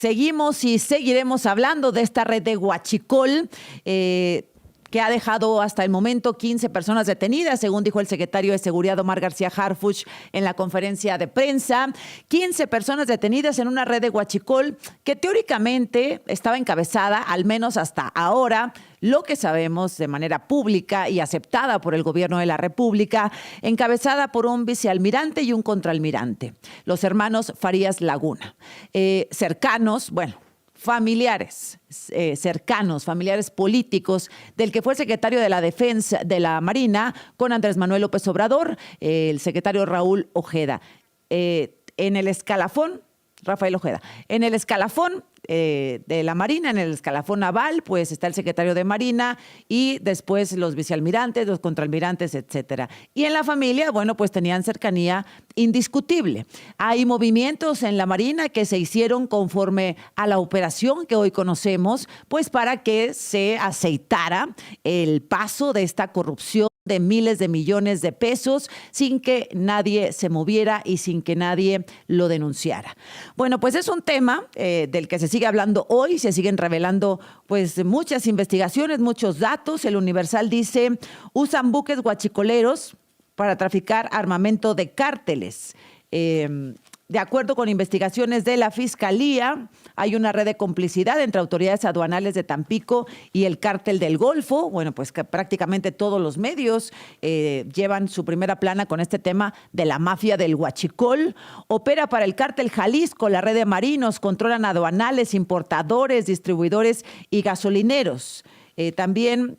Seguimos y seguiremos hablando de esta red de huachicol, que ha dejado hasta el momento 15 personas detenidas, según dijo el secretario de Seguridad Omar García Harfuch en la conferencia de prensa. 15 personas detenidas en una red de huachicol que teóricamente estaba encabezada, al menos hasta ahora, lo que sabemos de manera pública y aceptada por el gobierno de la República, encabezada por un vicealmirante y un contraalmirante, los hermanos Farías Laguna. Cercanos, bueno, familiares cercanos, familiares políticos del que fue el secretario de la Defensa de la Marina con Andrés Manuel López Obrador, el secretario Raúl Ojeda. En el escalafón, Rafael Ojeda, en el escalafón de la Marina, en el escalafón naval, pues está el secretario de Marina y después los vicealmirantes, los contraalmirantes, etcétera. Y en la familia, bueno, pues tenían cercanía indiscutible. Hay movimientos en la Marina que se hicieron conforme a la operación que hoy conocemos, pues para que se aceitara el paso de esta corrupción de miles de millones de pesos sin que nadie se moviera y sin que nadie lo denunciara. Bueno, pues es un tema del que se sigue hablando hoy, se siguen revelando pues muchas investigaciones, muchos datos. El Universal dice, usan buques guachicoleros para traficar armamento de cárteles. De acuerdo con investigaciones de la Fiscalía, hay una red de complicidad entre autoridades aduanales de Tampico y el cártel del Golfo. Bueno, pues que prácticamente todos los medios llevan su primera plana con este tema de la mafia del huachicol. Opera para el cártel Jalisco, la red de marinos, controlan aduanales, importadores, distribuidores y gasolineros. También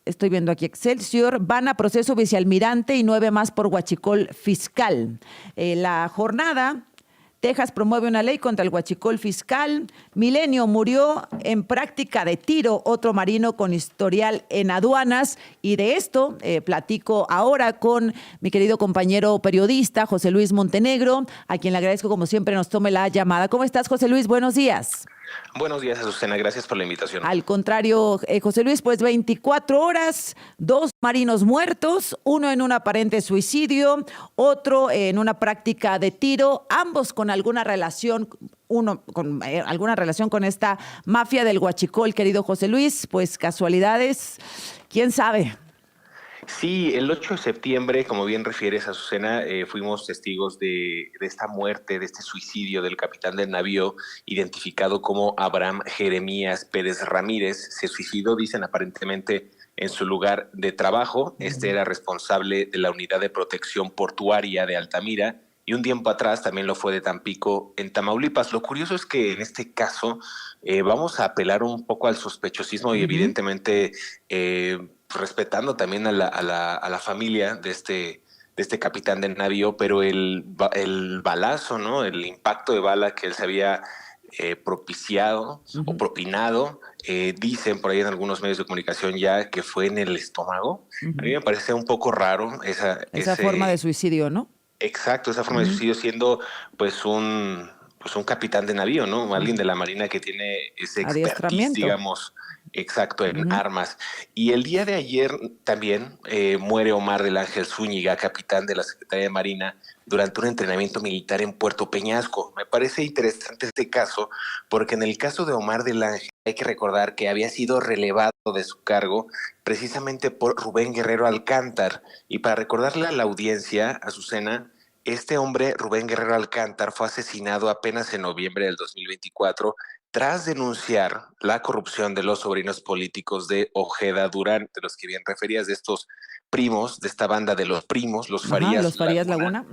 estoy viendo aquí Excelsior, van a proceso vicealmirante y 9 más por huachicol fiscal. La jornada, Texas promueve una ley contra el huachicol fiscal. Milenio, murió en práctica de tiro otro marino con historial en aduanas. Y de esto platico ahora con mi querido compañero periodista José Luis Montenegro, a quien le agradezco como siempre nos tome la llamada. ¿Cómo estás, José Luis? Buenos días. Buenos días, Azucena. Gracias por la invitación. Al contrario, José Luis, pues 24 horas, 2 marinos muertos, uno en un aparente suicidio, otro en una práctica de tiro, ambos con alguna relación, uno con alguna relación con esta mafia del huachicol, querido José Luis. Pues casualidades, quién sabe. Sí, el 8 de septiembre, como bien refieres, Azucena, fuimos testigos de esta muerte, de este suicidio del capitán del navío, identificado como Abraham Jeremías Pérez Ramírez. Se suicidó, dicen, aparentemente en su lugar de trabajo. Este era responsable de la unidad de protección portuaria de Altamira y un tiempo atrás también lo fue de Tampico, en Tamaulipas. Lo curioso es que en este caso vamos a apelar un poco al sospechosismo y evidentemente respetando también a la familia de este capitán del navío, pero el balazo, ¿no? El impacto de bala que él se había propiciado o propinado, dicen por ahí en algunos medios de comunicación ya que fue en el estómago. A mí me parece un poco raro Esa forma de suicidio, ¿no? Exacto, esa forma de suicidio siendo pues un capitán de navío, ¿no? Alguien de la Marina que tiene ese expertise, Adiestramiento. digamos, exacto, en armas. Y el día de ayer también muere Omar del Ángel Zúñiga, capitán de la Secretaría de Marina, durante un entrenamiento militar en Puerto Peñasco. Me parece interesante este caso porque en el caso de Omar del Ángel hay que recordar que había sido relevado de su cargo precisamente por Rubén Guerrero Alcántar. Y para recordarle a la audiencia, Azucena, este hombre, Rubén Guerrero Alcántar, fue asesinado apenas en noviembre del 2024 tras denunciar la corrupción de los sobrinos políticos de Ojeda Durán, de los que bien referías, de estos primos, de esta banda de los primos, los Farías Los Farías Laguna,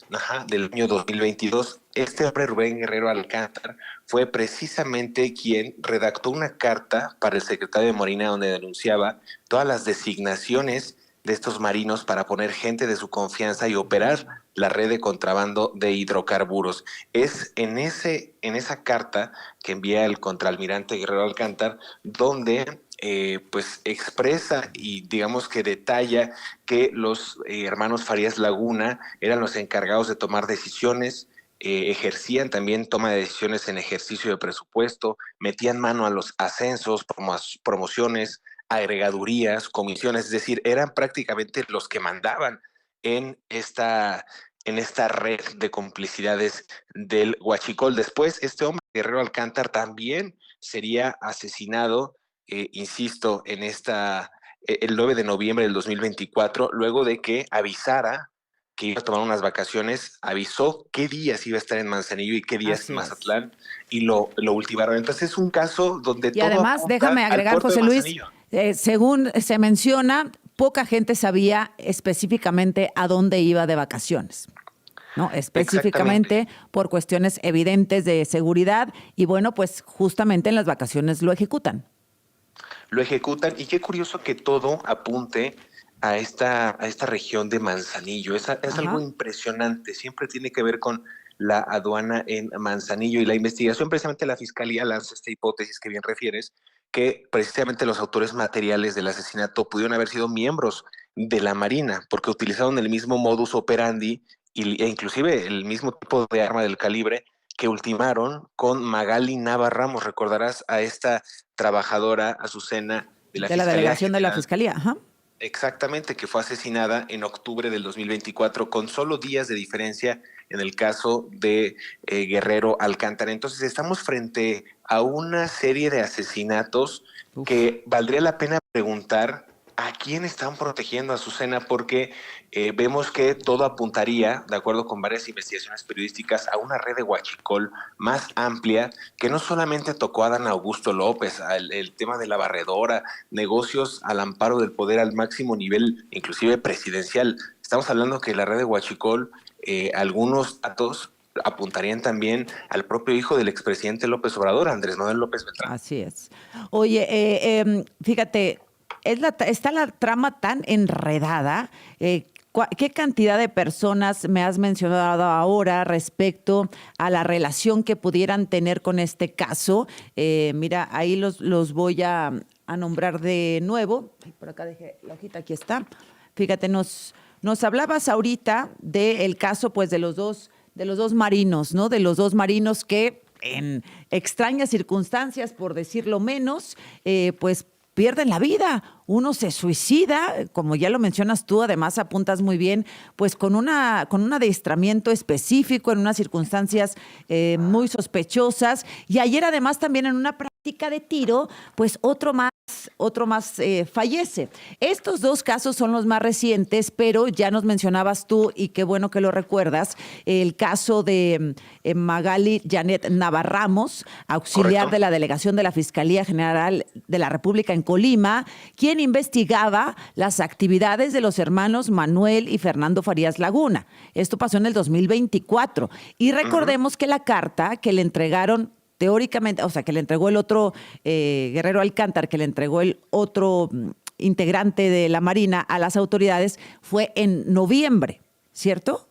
Laguna. del año 2022. Este hombre, Rubén Guerrero Alcántar, fue precisamente quien redactó una carta para el secretario de Marina donde denunciaba todas las designaciones de estos marinos para poner gente de su confianza y operar la red de contrabando de hidrocarburos. Es en esa carta que envía el contraalmirante Guerrero Alcántar donde pues expresa y digamos que detalla que los hermanos Farías Laguna eran los encargados de tomar decisiones, ejercían también toma de decisiones en ejercicio de presupuesto, metían mano a los ascensos, promociones, agregadurías, comisiones, es decir, eran prácticamente los que mandaban en esta en esta red de complicidades del Huachicol. Después, este hombre, Guerrero Alcántar, también sería asesinado, insisto, el 9 de noviembre del 2024, luego de que avisara que iba a tomar unas vacaciones, avisó qué días iba a estar en Manzanillo y qué días en Así es. Mazatlán, y lo ultimaron. Entonces es un caso donde Y todo además, apunta déjame al agregar, puerto de José Luis, Manzanillo. según se menciona, poca gente sabía específicamente a dónde iba de vacaciones, ¿no? Exactamente. Específicamente por cuestiones evidentes de seguridad y bueno, pues justamente en las vacaciones lo ejecutan. Lo ejecutan, y qué curioso que todo apunte a esta región de Manzanillo. Es algo Ajá. impresionante, siempre tiene que ver con la aduana en Manzanillo, y la investigación, precisamente la Fiscalía lanza esta hipótesis que bien refieres, que precisamente los autores materiales del asesinato pudieron haber sido miembros de la Marina, porque utilizaron el mismo modus operandi e inclusive el mismo tipo de arma del calibre que ultimaron con Magali Nava Ramos. Recordarás a esta trabajadora, Azucena, de la De la Fiscalía delegación de la General. Fiscalía, ajá. Exactamente, que fue asesinada en octubre del 2024, con solo días de diferencia en el caso de Guerrero Alcántara. Entonces estamos frente a una serie de asesinatos Uf. que valdría la pena preguntar a quién están protegiendo a Azucena, porque vemos que todo apuntaría, de acuerdo con varias investigaciones periodísticas, a una red de huachicol más amplia, que no solamente tocó a Dan Augusto López, el tema de la barredora, negocios al amparo del poder al máximo nivel, inclusive presidencial. Estamos hablando que la red de huachicol, algunos datos apuntarían también al propio hijo del expresidente López Obrador, Andrés Manuel López Beltrán. Así es. Oye, fíjate, está la trama tan enredada. ¿Qué cantidad de personas me has mencionado ahora respecto a la relación que pudieran tener con este caso? Mira, ahí los voy a nombrar de nuevo. Ay, por acá dejé la hojita, aquí está. Fíjate, nos hablabas ahorita del caso, pues, de los dos marinos, ¿no? De los dos marinos que en extrañas circunstancias, por decirlo menos, pues pierden la vida. Uno se suicida, como ya lo mencionas tú, además apuntas muy bien, pues con un adiestramiento específico, en unas circunstancias muy sospechosas. Y ayer además también en una práctica de tiro, pues otro más fallece. Estos dos casos son los más recientes, pero ya nos mencionabas tú, y qué bueno que lo recuerdas, el caso de Magali Janet Navarramos, auxiliar ¿Correcto? de la delegación de la Fiscalía General de la República en Colima, quien investigaba las actividades de los hermanos Manuel y Fernando Farías Laguna. Esto pasó en el 2024. Y recordemos que la carta que le entregaron teóricamente, o sea, que le entregó el otro Guerrero Alcántar, que le entregó el otro integrante de la Marina a las autoridades, fue en noviembre, ¿cierto?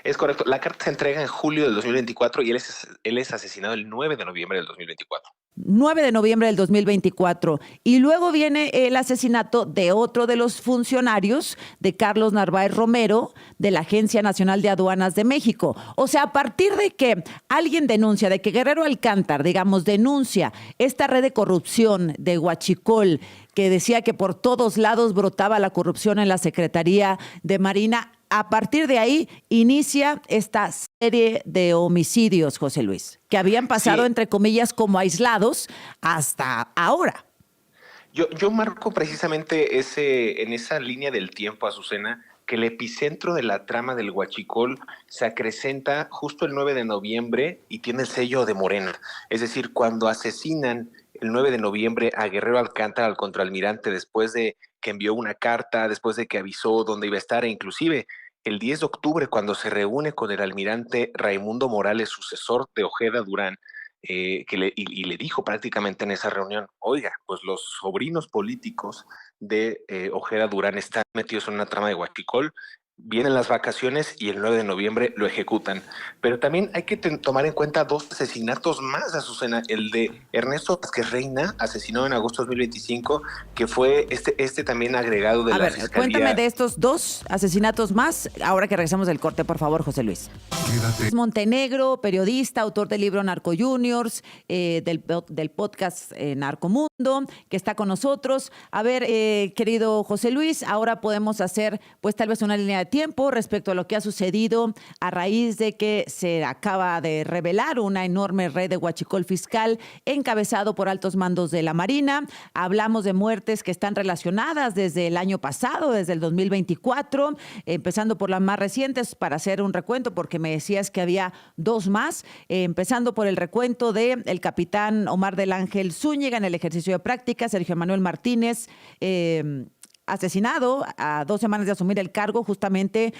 Es correcto. La carta se entrega en julio del 2024, y él es asesinado el 9 de noviembre del 2024. 9 de noviembre del 2024. Y luego viene el asesinato de otro de los funcionarios, de Carlos Narváez Romero, de la Agencia Nacional de Aduanas de México. O sea, a partir de que alguien denuncia, de que Guerrero Alcántar, digamos, denuncia esta red de corrupción de Huachicol, que decía que por todos lados brotaba la corrupción en la Secretaría de Marina, a partir de ahí inicia esta serie de homicidios, José Luis, que habían pasado, Sí, entre comillas, como aislados hasta ahora. yo marco precisamente en esa línea del tiempo, Azucena, que el epicentro de la trama del Huachicol se acrecenta justo el 9 de noviembre y tiene el sello de Morena. Es decir, cuando asesinan el 9 de noviembre a Guerrero Alcántara, al contraalmirante, después de que envió una carta, después de que avisó dónde iba a estar, e inclusive el 10 de octubre, cuando se reúne con el almirante Raimundo Morales, sucesor de Ojeda Durán, y le dijo prácticamente en esa reunión: oiga, pues los sobrinos políticos de Ojeda Durán están metidos en una trama de huachicol, vienen las vacaciones y el 9 de noviembre lo ejecutan. Pero también hay que tomar en cuenta dos asesinatos más, Azucena: el de Ernesto Vázquez Reina, asesinado en agosto de 2025, que fue este también agregado de A la ver, cuéntame Fiscalía. de estos dos asesinatos más, ahora que regresamos del corte, por favor, José Luis. Quédate. Es Montenegro, periodista, autor del libro Narco Juniors, del podcast Narcomundo, que está con nosotros. A ver, querido José Luis, ahora podemos hacer, pues tal vez una línea de de tiempo respecto a lo que ha sucedido a raíz de que se acaba de revelar una enorme red de huachicol fiscal encabezado por altos mandos de la Marina. Hablamos de muertes que están relacionadas desde el año pasado, desde el 2024, empezando por las más recientes, para hacer un recuento, porque me decías que había dos más, empezando por el recuento del capitán Omar del Ángel Zúñiga en el ejercicio de práctica, Sergio Manuel Martínez, asesinado a 2 semanas de asumir el cargo, justamente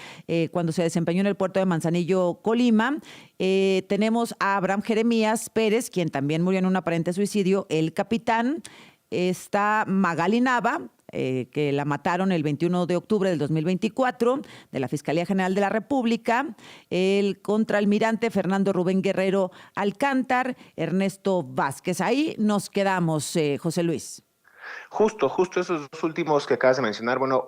cuando se desempeñó en el puerto de Manzanillo, Colima. Tenemos a Abraham Jeremías Pérez, quien también murió en un aparente suicidio, el capitán. Está Magali Nava, que la mataron el 21 de octubre del 2024, de la Fiscalía General de la República, el contraalmirante Fernando Rubén Guerrero Alcántar, Ernesto Vázquez. Ahí nos quedamos, José Luis. Justo esos dos últimos que acabas de mencionar. Bueno,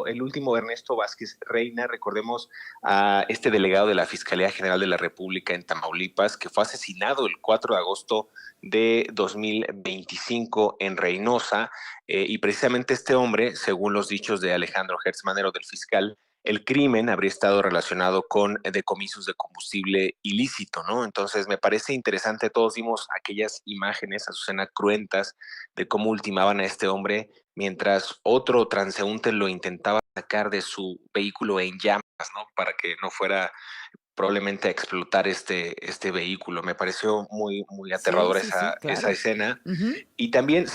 el último, Ernesto Vázquez Reina, recordemos a este delegado de la Fiscalía General de la República en Tamaulipas, que fue asesinado el 4 de agosto de 2025 en Reynosa, y precisamente este hombre, según los dichos de Alejandro Gertz Manero, del fiscal, el crimen habría estado relacionado con decomisos de combustible ilícito, ¿no? Entonces me parece interesante, todos vimos aquellas imágenes, Azucena, cruentas, de cómo ultimaban a este hombre mientras otro transeúnte lo intentaba sacar de su vehículo en llamas, ¿no? Para que no fuera probablemente a explotar este vehículo. Me pareció muy Sí, aterradora sí, sí, esa claro. escena. Uh-huh. Y también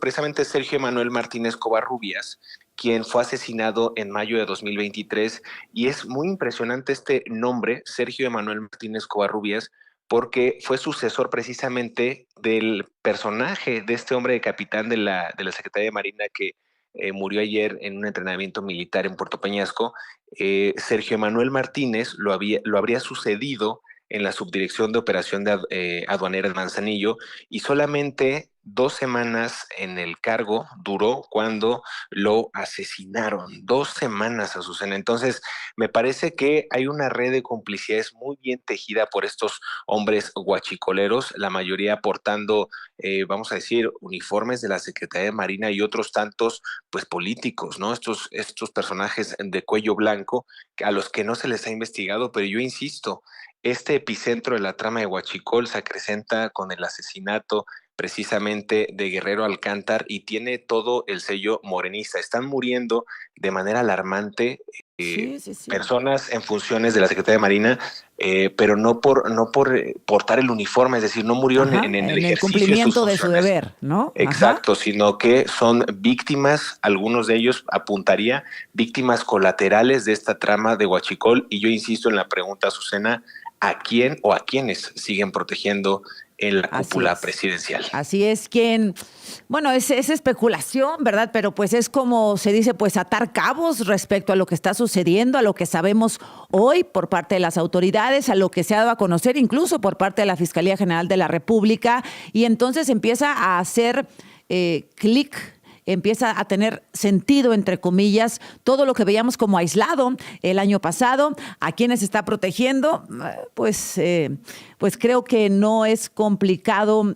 precisamente Sergio Emanuel Martínez Covarrubias, quien fue asesinado en mayo de 2023. Y es muy impresionante este nombre, Sergio Emanuel Martínez Covarrubias, porque fue sucesor precisamente del personaje de este hombre de capitán de la Secretaría de Marina que murió ayer en un entrenamiento militar en Puerto Peñasco. Sergio Emanuel Martínez lo habría sucedido en la Subdirección de Operación Aduanera de Manzanillo, y solamente 2 semanas en el cargo duró cuando lo asesinaron. 2 semanas, Azucena. Entonces, me parece que hay una red de complicidades muy bien tejida por estos hombres guachicoleros, la mayoría portando, vamos a decir, uniformes de la Secretaría de Marina, y otros tantos, pues, políticos, ¿no? Estos personajes de cuello blanco a los que no se les ha investigado, pero yo insisto, este epicentro de la trama de Huachicol se acrecenta con el asesinato precisamente de Guerrero Alcántar y tiene todo el sello morenista. Están muriendo de manera alarmante Sí, sí, sí. personas en funciones de la Secretaría de Marina, pero no por portar el uniforme, es decir, no murieron Ajá, en el en el ejercicio de sus cumplimiento de su funciones. deber, ¿no? Ajá. Exacto, sino que son víctimas, algunos de ellos apuntaría, víctimas colaterales de esta trama de Huachicol. Y yo insisto en la pregunta, Azucena, ¿a quién o a quiénes siguen protegiendo en la Así cúpula es. presidencial? Así es quien, bueno, es especulación, ¿verdad? Pero pues es como se dice, pues atar cabos respecto a lo que está sucediendo, a lo que sabemos hoy por parte de las autoridades, a lo que se ha dado a conocer incluso por parte de la Fiscalía General de la República, y entonces empieza a hacer clic, empieza a tener sentido, entre comillas, todo lo que veíamos como aislado el año pasado. ¿A quiénes está protegiendo? Pues creo que no es complicado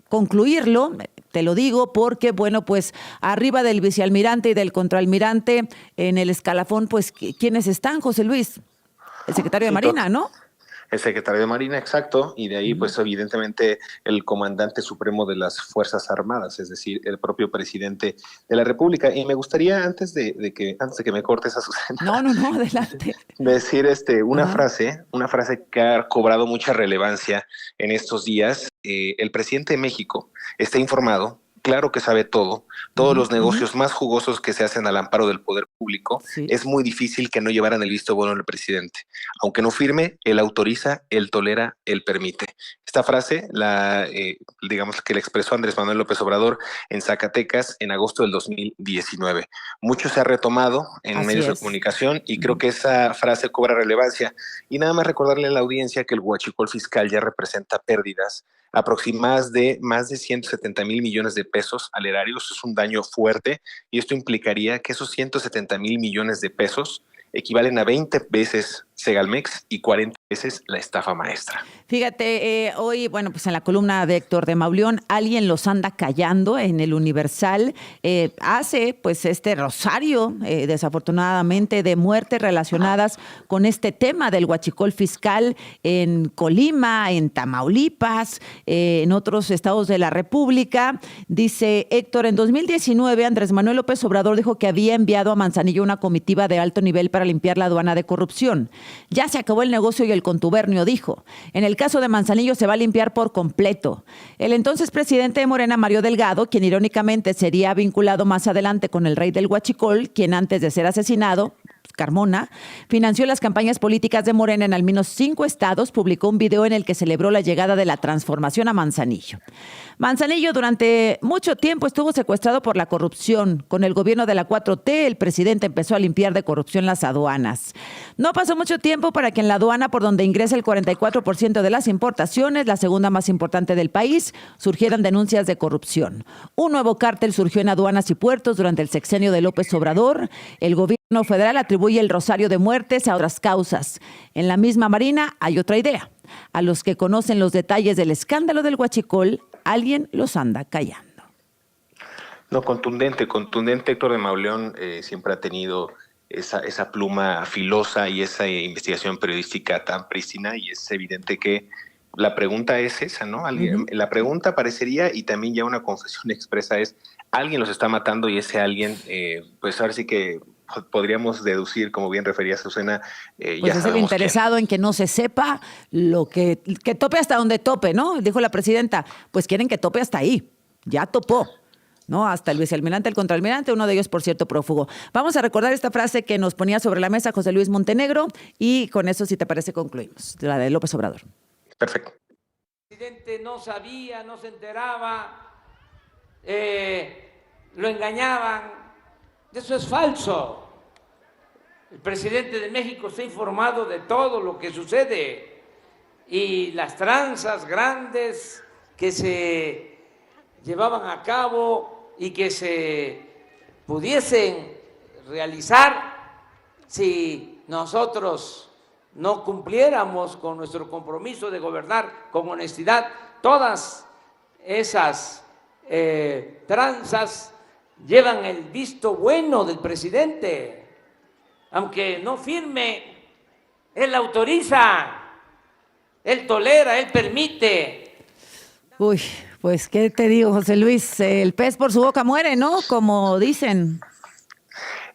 concluirlo. Te lo digo porque, bueno, pues arriba del vicealmirante y del contraalmirante en el escalafón, pues, ¿quiénes están, José Luis? El secretario de Sí, Marina, ¿no? el secretario de Marina, exacto, y de ahí, pues, evidentemente, el comandante supremo de las Fuerzas Armadas, es decir, el propio presidente de la República. Y me gustaría, antes de que me cortes, Azucena, No, no, no, adelante. decir Ajá. una frase que ha cobrado mucha relevancia en estos días. El presidente de México está informado, claro que sabe todo, todos Ujú, los ujú. negocios más jugosos que se hacen al amparo del poder público. Sí, Es muy difícil que no llevaran el visto bueno del presidente. Aunque no firme, él autoriza, él tolera, él permite. Esta frase, digamos que la expresó Andrés Manuel López Obrador en Zacatecas en agosto del 2019. Mucho se ha retomado en así medios de es. comunicación, y creo Ujú. que esa frase cobra relevancia. Y nada más recordarle a la audiencia que el huachicol fiscal ya representa pérdidas aproximadas de más de 170,000 millones de pesos al erario. Eso es un daño fuerte, y esto implicaría que esos 170,000 millones de pesos equivalen a 20 veces Segalmex y 40 Esa es la estafa maestra. Fíjate, hoy, bueno, pues en la columna de Héctor de Mauleón, alguien los anda callando en el Universal. Hace pues este rosario, desafortunadamente, de muertes relacionadas con este tema del huachicol fiscal en Colima, en Tamaulipas, en otros estados de la República. Dice Héctor, en 2019 Andrés Manuel López Obrador dijo que había enviado a Manzanillo una comitiva de alto nivel para limpiar la aduana de corrupción. Ya se acabó el negocio y el contubernio, dijo. En el caso de Manzanillo se va a limpiar por completo. El entonces presidente de Morena, Mario Delgado, quien irónicamente sería vinculado más adelante con el rey del huachicol, quien antes de ser asesinado, Carmona, financió las campañas políticas de Morena en al menos 5 estados, publicó un video en el que celebró la llegada de la transformación a Manzanillo. Manzanillo durante mucho tiempo estuvo secuestrado por la corrupción. Con el gobierno de la 4T, el presidente empezó a limpiar de corrupción las aduanas. No pasó mucho tiempo para que en la aduana, por donde ingresa el 44% de las importaciones, la segunda más importante del país, surgieran denuncias de corrupción. Un nuevo cártel surgió en aduanas y puertos durante el sexenio de López Obrador. El gobierno federal atribuye el rosario de muertes a otras causas. En la misma Marina hay otra idea. A los que conocen los detalles del escándalo del huachicol, alguien los anda callando. No, contundente. Héctor de Mauleón siempre ha tenido esa pluma filosa y esa investigación periodística tan prístina, y es evidente que la pregunta es esa, ¿no? La pregunta parecería, y también ya una confesión expresa, es: alguien los está matando, y ese alguien, pues ahora sí que podríamos deducir, como bien refería Azucena, pues ya es el interesado en que no se sepa lo que tope hasta donde tope, ¿no? Dijo la presidenta, pues quieren que tope hasta ahí. Ya topó, ¿no? Hasta el vicealmirante, el contraalmirante, uno de ellos, por cierto, prófugo. Vamos a recordar esta frase que nos ponía sobre la mesa José Luis Montenegro, y con eso, si te parece, concluimos. La de López Obrador. Perfecto. El presidente no sabía, no se enteraba, lo engañaban. Eso es falso. El presidente de México está informado de todo lo que sucede, y las tranzas grandes que se llevaban a cabo y que se pudiesen realizar si nosotros no cumpliéramos con nuestro compromiso de gobernar con honestidad. Todas esas tranzas llevan el visto bueno del presidente. Aunque no firme, él autoriza, él tolera, él permite. Uy, pues, ¿qué te digo, José Luis? El pez por su boca muere, ¿no? Como dicen.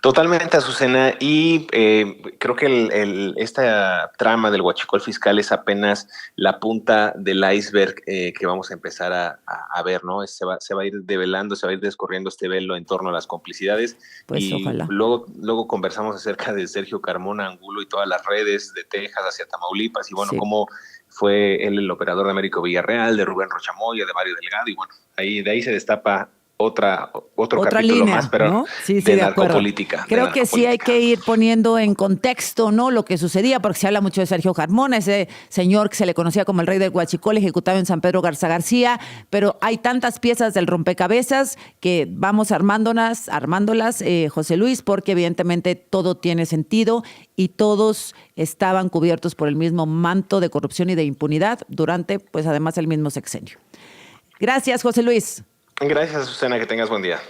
Totalmente, Azucena, y creo que esta trama del huachicol fiscal es apenas la punta del iceberg que vamos a empezar a ver, ¿no? Se va a ir develando, se va a ir descorriendo este velo en torno a las complicidades. Pues y ojalá. Luego conversamos acerca de Sergio Carmona Angulo y todas las redes de Texas hacia Tamaulipas, y bueno, Sí. Cómo fue él el operador de Américo Villarreal, de Rubén Rochamoya, de Mario Delgado, y bueno, de ahí se destapa otro Otra capítulo línea, más, pero ¿no? Sí, de de acuerdo. narcopolítica. Creo que sí hay que ir poniendo en contexto, ¿no?, lo que sucedía, porque se habla mucho de Sergio Carmona, ese señor que se le conocía como el rey del huachicol, ejecutado en San Pedro Garza García, pero hay tantas piezas del rompecabezas que vamos armándolas, José Luis, porque evidentemente todo tiene sentido y todos estaban cubiertos por el mismo manto de corrupción y de impunidad durante, pues además, el mismo sexenio. Gracias, José Luis. Gracias, Susana, que tengas buen día.